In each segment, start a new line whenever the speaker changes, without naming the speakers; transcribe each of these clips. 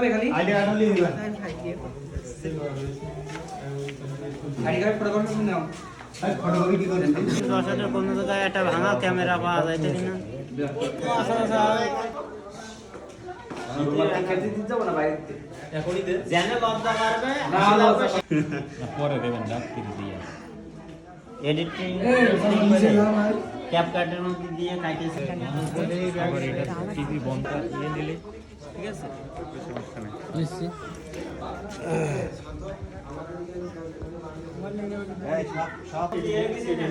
ID card হলি দিবা ID card photocopy নাও আর photocopy কি করতে
দশটার কোন জায়গায় একটা ভাঙা ক্যামেরা পাওয়া যাইতে কিনা আচ্ছা আচ্ছা
খেলতে দিতে যাব না বাইরে এখনই দে
জানে লজ্জা মারবে
না লজ্জা
পরে দেবেন ডাক্তার দিয়ে
এডিটিং ক্যাপকাটের মধ্যে দিয়ে কাটিয়েছে
আবার এটা টিভি বন্ধ দিয়ে দিলে
ঠিক আছে
সমস্যা নেই
নিশ্চয়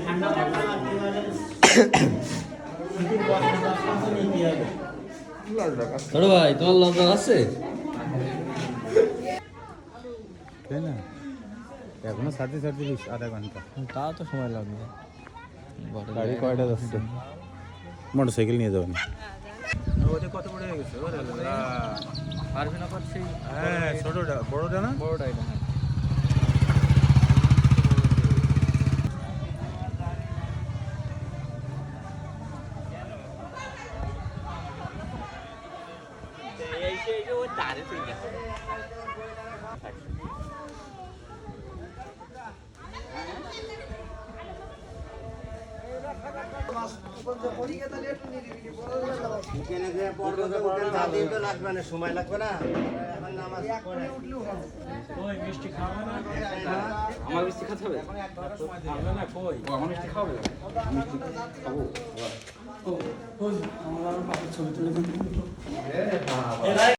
ঠান্ডা
ছোট ভাই তোমার লঙ্কা আছে
তাই না এখনো সাথে সাথে আধা ঘন্টা
তাও তো সময় লাগবে
গাড়ি কয়টা যাচ্ছে মোটর সাইকেল নিয়ে যাবেন
কত বড় হয়ে গেছে পারবে না পারছি
হ্যাঁ ছোটটা বড়টা না
বড়টা এটা হ্যাঁ
সময় লাগবে না আমার মিষ্টি খাতে হবে আমার মিষ্টি খাবে মিষ্টি খাবো আমার ছবি তুলে